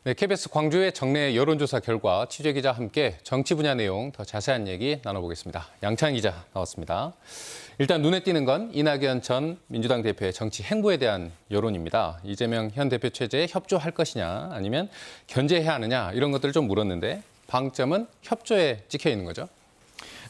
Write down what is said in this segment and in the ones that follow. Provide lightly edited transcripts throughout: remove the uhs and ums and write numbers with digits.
네, KBS 광주의 정례 여론조사 결과 취재기자와 함께 정치 분야 내용 더 자세한 얘기 나눠보겠습니다. 양찬 기자 나왔습니다. 일단 눈에 띄는 건 이낙연 전 민주당 대표의 정치 행보에 대한 여론입니다. 이재명 현 대표 체제에 협조할 것이냐 아니면 견제해야 하느냐 이런 것들을 좀 물었는데 방점은 협조에 찍혀 있는 거죠.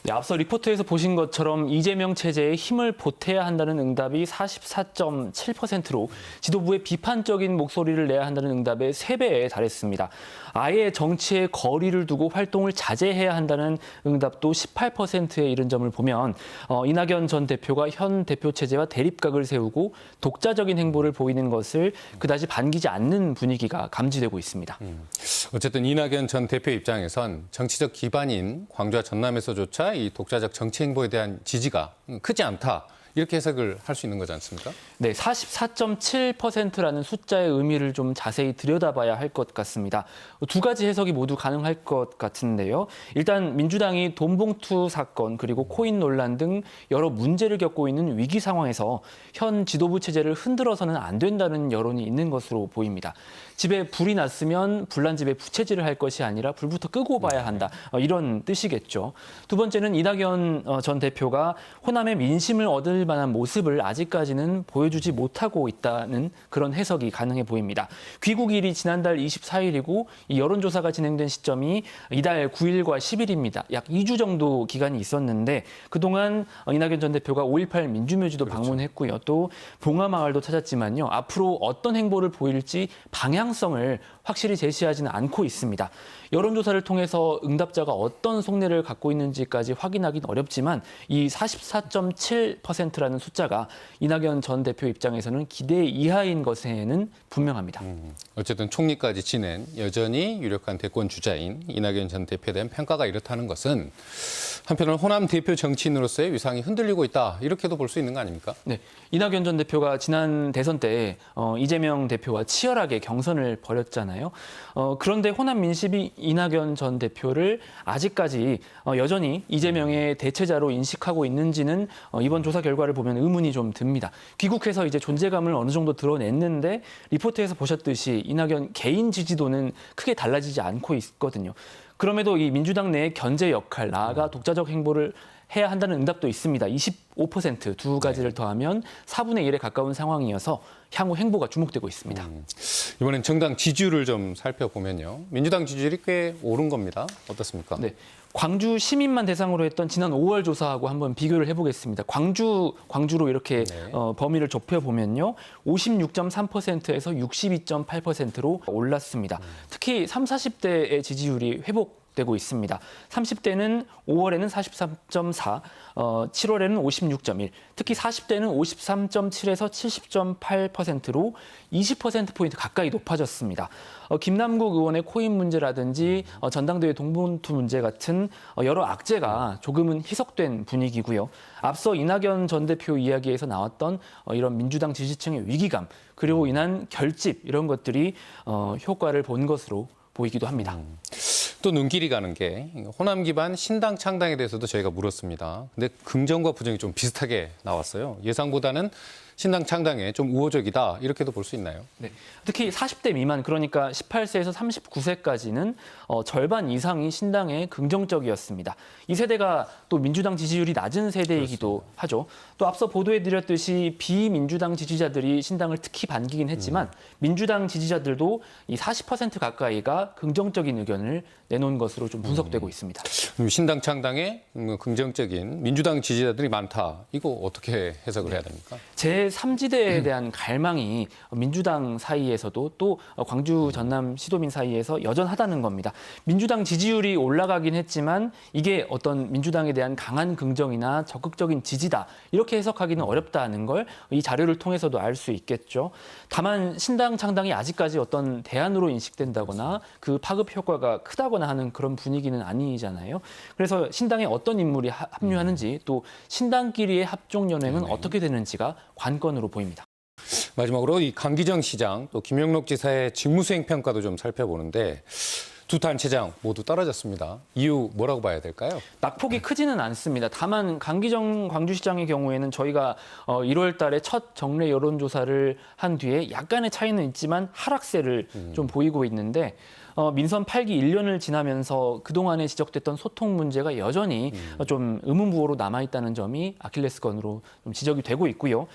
네, 앞서 리포트에서 보신 것처럼 이재명 체제에 힘을 보태야 한다는 응답이 44.7%로 지도부에 비판적인 목소리를 내야 한다는 응답의 3배에 달했습니다. 아예 정치에 거리를 두고 활동을 자제해야 한다는 응답도 18%에 이른 점을 보면 이낙연 전 대표가 현 대표 체제와 대립각을 세우고 독자적인 행보를 보이는 것을 그다지 반기지 않는 분위기가 감지되고 있습니다. 어쨌든 이낙연 전 대표 입장에선 정치적 기반인 광주와 전남에서조차 이 독자적 정치 행보에 대한 지지가 크지 않다. 이렇게 해석을 할 수 있는 거지 않습니까? 네, 44.7%라는 숫자의 의미를 좀 자세히 들여다봐야 할 것 같습니다. 두 가지 해석이 모두 가능할 것 같은데요. 일단 민주당이 돈봉투 사건 그리고 코인 논란 등 여러 문제를 겪고 있는 위기 상황에서 현 지도부 체제를 흔들어서는 안 된다는 여론이 있는 것으로 보입니다. 집에 불이 났으면 불난 집에 부채질을 할 것이 아니라 불부터 끄고 봐야 한다. 이런 뜻이겠죠. 두 번째는 이낙연 전 대표가 호남의 민심을 얻을 만한 모습을 아직까지는 보여주지 못하고 있다는 그런 해석이 가능해 보입니다. 귀국일이 지난달 24일이고 이 여론조사가 진행된 시점이 이달 9일과 10일입니다. 약 2주 정도 기간이 있었는데 그동안 이낙연 전 대표가 5.18 민주묘지도 방문했고요. 또 봉하마을도 찾았지만요. 앞으로 어떤 행보를 보일지 방향성을 확실히 제시하지는 않고 있습니다. 여론조사를 통해서 응답자가 어떤 속내를 갖고 있는지까지 확인하기는 어렵지만 이 44.7%라는 숫자가 이낙연 전 대표 입장에서는 기대 이하인 것에는 분명합니다. 어쨌든 총리까지 지낸 여전히 유력한 대권 주자인 이낙연 전 대표에 대한 평가가 이렇다는 것은 한편으로는 호남 대표 정치인으로서의 위상이 흔들리고 있다. 이렇게도 볼 수 있는 거 아닙니까? 네, 이낙연 전 대표가 지난 대선 때 이재명 대표와 치열하게 경선을 벌였잖아요. 그런데 호남 민심이 이낙연 전 대표를 아직까지 여전히 이재명의 대체자로 인식하고 있는지는 이번 조사 결과를 보면 의문이 좀 듭니다. 귀국해서 이제 존재감을 어느 정도 드러냈는데 리포트에서 보셨듯이 이낙연 개인 지지도는 크게 달라지지 않고 있거든요. 그럼에도 이 민주당 내의 견제 역할, 나아가 독자적 행보를 해야 한다는 응답도 있습니다. 25% 두 가지를 더하면 4분의 1에 가까운 상황이어서 향후 행보가 주목되고 있습니다. 이번엔 정당 지지율을 좀 살펴보면요. 민주당 지지율이 꽤 오른 겁니다. 어떻습니까? 네. 광주 시민만 대상으로 했던 지난 5월 조사하고 한번 비교를 해보겠습니다. 광주로 이렇게 범위를 좁혀보면요. 56.3%에서 62.8%로 올랐습니다. 특히 30, 40대의 지지율이 회복되고 있습니다. 30대는 5월에는 43.4, 7월에는 56.1, 특히 40대는 53.7에서 70.8%로 20%포인트 가까이 높아졌습니다. 김남국 의원의 코인 문제라든지 전당대회 동봉투 문제 같은 여러 악재가 조금은 희석된 분위기고요. 앞서 이낙연 전 대표 이야기에서 나왔던 이런 민주당 지지층의 위기감, 그리고 인한 결집 이런 것들이 효과를 본 것으로 보이기도 합니다. 또 눈길이 가는 게 호남 기반 신당 창당에 대해서도 저희가 물었습니다. 근데 긍정과 부정이 좀 비슷하게 나왔어요. 예상보다는 신당 창당에 좀 우호적이다 이렇게도 볼 수 있나요? 네. 특히 40대 미만 그러니까 18세에서 39세까지는 절반 이상이 신당에 긍정적이었습니다. 이 세대가 또 민주당 지지율이 낮은 세대이기도 그렇습니다. 하죠. 또 앞서 보도해드렸듯이 비민주당 지지자들이 신당을 특히 반기긴 했지만 민주당 지지자들도 이 40% 가까이가 긍정적인 의견을 내놓은 것으로 좀 분석되고 있습니다. 신당 창당에 긍정적인 민주당 지지자들이 많다. 이거 어떻게 해석을 해야 됩니까? 제3지대에 대한 갈망이 민주당 사이에서도 또 광주 전남 시도민 사이에서 여전하다는 겁니다. 민주당 지지율이 올라가긴 했지만 이게 어떤 민주당에 대한 강한 긍정이나 적극적인 지지다 이렇게 해석하기는 어렵다는 걸 이 자료를 통해서도 알 수 있겠죠. 다만 신당 창당이 아직까지 어떤 대안으로 인식된다거나 그 파급 효과가 크다거나 하는 그런 분위기는 아니잖아요. 그래서 신당에 어떤 인물이 합류하는지 또 신당끼리의 합종 연행은 어떻게 되는지가 관건으로 보입니다. 마지막으로 이 강기정 시장 또 김영록 지사의 직무수행 평가도 좀 살펴보는데 두 단체장 모두 떨어졌습니다. 이유 뭐라고 봐야 될까요? 낙폭이 크지는 않습니다. 다만 강기정 광주시장의 경우에는 저희가 1월 달에 첫 정례 여론조사를 한 뒤에 약간의 차이는 있지만 하락세를 좀 보이고 있는데 민선 8기 1년을 지나면서 그동안에 지적됐던 소통 문제가 여전히 좀 의문부호로 남아있다는 점이 아킬레스건으로 좀 지적이 되고 있고요.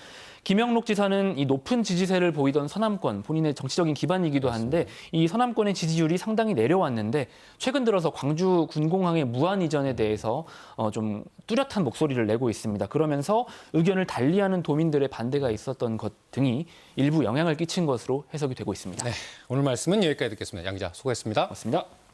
김영록 지사는 이 높은 지지세를 보이던 서남권, 본인의 정치적인 기반이기도 한데 이 서남권의 지지율이 상당히 내려왔는데 최근 들어서 광주 군공항의 무한 이전에 대해서 좀 뚜렷한 목소리를 내고 있습니다. 그러면서 의견을 달리하는 도민들의 반대가 있었던 것 등이 일부 영향을 끼친 것으로 해석이 되고 있습니다. 네, 오늘 말씀은 여기까지 듣겠습니다. 양 기자 수고했습니다. 고맙습니다.